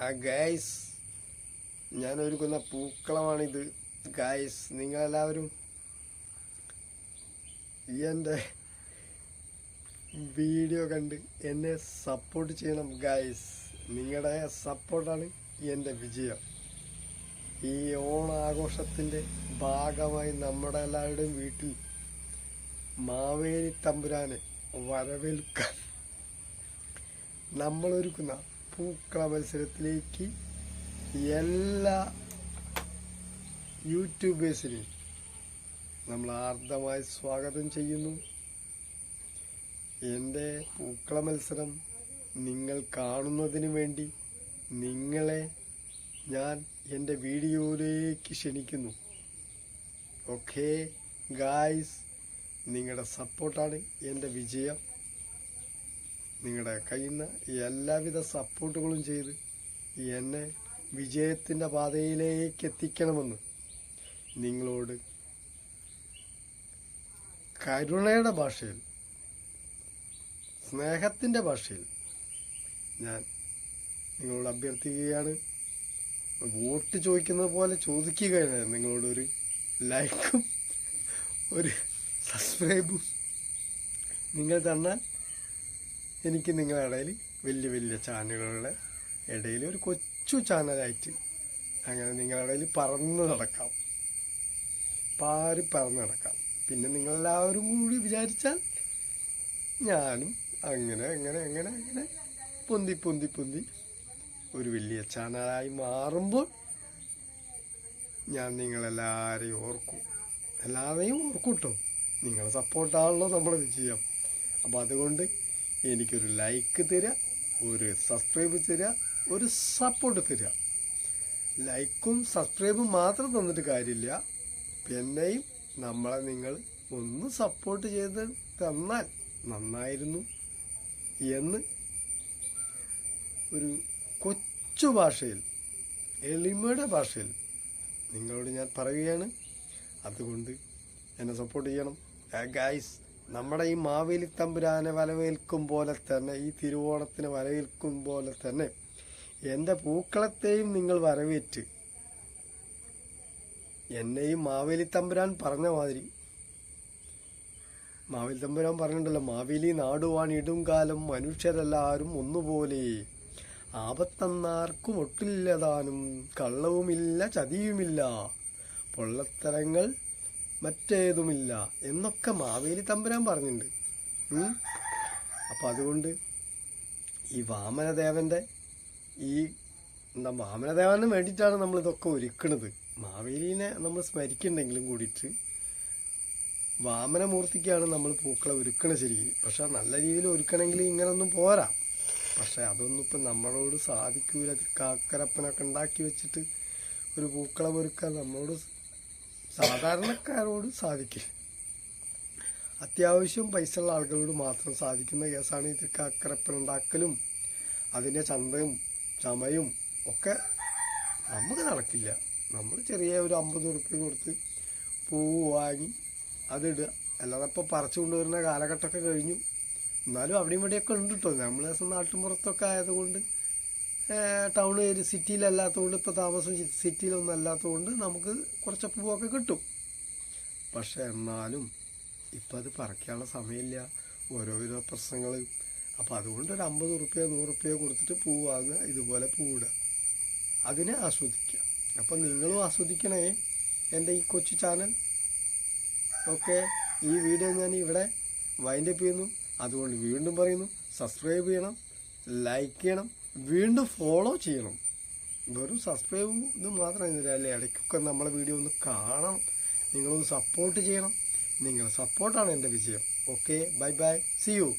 Guys, ഞാൻ ഒരുക്കുന്ന പൂക്കളമാണിത്. Guys, നിങ്ങളെല്ലാവരും എൻ്റെ വീഡിയോ കണ്ട് എന്നെ സപ്പോർട്ട് ചെയ്യണം. ഗൈസ്, നിങ്ങളുടെ സപ്പോർട്ടാണ് എൻ്റെ വിജയം. ഈ ഓണാഘോഷത്തിൻ്റെ ഭാഗമായി നമ്മുടെ എല്ലാവരുടെയും വീട്ടിൽ മാവേലി തമ്പുരാനെ വരവേൽക്കാൻ നമ്മളൊരുക്കുന്ന പൂക്കള മത്സരത്തിലേക്ക് എല്ലാ യൂട്യൂബേഴ്സിനെയും നമ്മൾ ആർദ്രമായി സ്വാഗതം ചെയ്യുന്നു. എൻ്റെ പൂക്കള മത്സരം നിങ്ങൾ കാണുന്നതിന് വേണ്ടി നിങ്ങളെ ഞാൻ എൻ്റെ വീഡിയോയിലേക്ക് ക്ഷണിക്കുന്നു. ഓക്കെ ഗായ്സ്, നിങ്ങളുടെ സപ്പോർട്ടാണ് എൻ്റെ വിജയം. നിങ്ങളുടെ കയ്യിൽ നിന്ന് എല്ലാവിധ സപ്പോർട്ടുകളും ചെയ്ത് എന്നെ വിജയത്തിൻ്റെ പാതയിലേക്ക് എത്തിക്കണമെന്ന് നിങ്ങളോട് കരുണയുടെ ഭാഷയിൽ, സ്നേഹത്തിൻ്റെ ഭാഷയിൽ ഞാൻ നിങ്ങളോട് അഭ്യർത്ഥിക്കുകയാണ്. വോട്ട് ചോദിക്കുന്നത് പോലെ ചോദിക്കുകയാണ്. നിങ്ങളോടൊരു ലൈക്കും ഒരു സബ്സ്ക്രൈബും നിങ്ങൾ തന്നാൽ എനിക്ക് നിങ്ങളുടെ ഇടയിൽ വലിയ വലിയ ചാനലുകളുടെ ഇടയിൽ ഒരു കൊച്ചു ചാനലായിട്ട് അങ്ങനെ നിങ്ങളുടെ ഇടയിൽ പറന്ന് നടക്കാം, പറന്ന് നടക്കാം. പിന്നെ നിങ്ങളെല്ലാവരും കൂടി വിചാരിച്ചാൽ ഞാനും അങ്ങനെ അങ്ങനെ അങ്ങനെ അങ്ങനെ പൊന്തി പൊന്തി പൊന്തി ഒരു വലിയ ചാനലായി മാറുമ്പോൾ ഞാൻ നിങ്ങളെല്ലാവരെയും ഓർക്കും. എല്ലാവരെയും ഓർക്കും കേട്ടോ. നിങ്ങളുടെ സപ്പോർട്ടാണല്ലോ നമ്മുടെ വിജയം. അപ്പം അതുകൊണ്ട് എനിക്കൊരു ലൈക്ക് തരിക, ഒരു സബ്സ്ക്രൈബ് തരിക, ഒരു സപ്പോർട്ട് തരിക. ലൈക്കും സബ്സ്ക്രൈബും മാത്രം തന്നിട്ട് കാര്യമില്ല, പിന്നെയും നമ്മളെ നിങ്ങൾ ഒന്ന് സപ്പോർട്ട് ചെയ്ത് തന്നാൽ നന്നായിരുന്നു എന്ന് ഒരു കൊച്ചു ഭാഷയിൽ, എളിമയുടെ ഭാഷയിൽ നിങ്ങളോട് ഞാൻ പറയുകയാണ്. അതുകൊണ്ട് എന്നെ സപ്പോർട്ട് ചെയ്യണം ഗൈസ്. നമ്മുടെ ഈ മാവേലി തമ്പുരാനെ വരവേൽക്കും പോലെ തന്നെ, ഈ തിരുവോണത്തിന് വരവേൽക്കും പോലെ തന്നെ എൻ്റെ പൂക്കളത്തെയും നിങ്ങൾ വരവേറ്റ് എന്നെയും മാവേലി തമ്പുരാൻ പറഞ്ഞ മാതിരി, മാവേലി തമ്പുരാൻ പറഞ്ഞിട്ടുണ്ടല്ലോ, മാവേലി നാടുവാണിടും കാലം മനുഷ്യരെല്ലാവരും ഒന്നുപോലെ, ആപത്തെന്നാർക്കും ഒട്ടില്ലതാനും, കള്ളവുമില്ല ചതിയുമില്ല, പൊള്ളത്തരങ്ങൾ മറ്റേതുമില്ല എന്നൊക്കെ മാവേലി തമ്പുരാൻ പറഞ്ഞിട്ടുണ്ട്. അപ്പം അതുകൊണ്ട് ഈ വാമനദേവൻ്റെ വാമനദേവന് വേണ്ടിയിട്ടാണ് നമ്മൾ ഇതൊക്കെ ഒരുക്കണത്. മാവേലിനെ നമ്മൾ സ്മരിക്കുന്നുണ്ടെങ്കിലും കൂടിയിട്ട് വാമനമൂർത്തിക്കാണ് നമ്മൾ പൂക്കളെ ഒരുക്കണത് ശരിക്കും. പക്ഷെ നല്ല രീതിയിൽ ഒരുക്കണമെങ്കിൽ ഇങ്ങനൊന്നും പോരാ. പക്ഷെ അതൊന്നും ഇപ്പം നമ്മളോട് സാധിക്കൂല. കാക്കരപ്പനൊക്കെ ഉണ്ടാക്കി വെച്ചിട്ട് ഒരു പൂക്കളം ഒരുക്കാൻ നമ്മളോട് സാധാരണക്കാരോട് സാധിക്കില്ല. അത്യാവശ്യം പൈസ ഉള്ള ആളുകളോട് മാത്രം സാധിക്കുന്ന കേസാണ് ഈ തൃക്കാക്കരപ്പൻ ഉണ്ടാക്കലും അതിൻ്റെ ചന്തയും ചമയും ഒക്കെ. നമുക്ക് നടക്കില്ല. നമ്മൾ ചെറിയ ഒരു 50 ഉറുപ്പ്യ കൊടുത്ത് പൂവ് വാങ്ങി അതിടുക. അല്ലാതെ ഇപ്പോൾ പറിച്ചു കൊണ്ടുവരുന്ന കാലഘട്ടമൊക്കെ കഴിഞ്ഞു. എന്നാലും അവിടെയും ഇവിടെയൊക്കെ ഉണ്ട് കേട്ടോ. നമ്മൾ നാട്ടിൻപുറത്തൊക്കെ ആയതുകൊണ്ട്, ടൗൺ ഏരിയ സിറ്റിയിലല്ലാത്തതുകൊണ്ട്, ഇപ്പോൾ താമസം സിറ്റിയിലൊന്നും അല്ലാത്തതുകൊണ്ട് നമുക്ക് കുറച്ച് പൂവൊക്കെ കിട്ടും. പക്ഷെ എന്നാലും ഇപ്പം അത് പറിക്കാനുള്ള സമയമില്ല, ഓരോരോ പ്രശ്നങ്ങൾ. അപ്പം അതുകൊണ്ട് ഒരു 50 ഉറുപ്പ്യ 100 ഉറുപ്പ്യ കൊടുത്തിട്ട് പൂ വാങ്ങുക, ഇതുപോലെ പൂവിടുക, അതിനെ ആസ്വദിക്കുക. അപ്പം നിങ്ങളും ആസ്വദിക്കണേ എൻ്റെ ഈ കൊച്ചു ചാനൽ. ഓക്കെ, ഈ വീഡിയോ ഞാൻ ഇവിടെ വൈൻഡപ്പ് ചെയ്യുന്നു. അതുകൊണ്ട് വീണ്ടും പറയുന്നു, സബ്സ്ക്രൈബ് ചെയ്യണം, ലൈക്ക് ചെയ്യണം, വീണ്ടും ഫോളോ ചെയ്യണം. വെറും സബ്സ്ക്രൈബും ഇത് മാത്രമല്ല, ഇടയ്ക്കൊക്കെ നമ്മളെ വീഡിയോ ഒന്ന് കാണണം. നിങ്ങളൊന്ന് സപ്പോർട്ട് ചെയ്യണം. നിങ്ങളുടെ സപ്പോർട്ടാണ് എൻ്റെ വിജയം. Okay, bye bye, see U.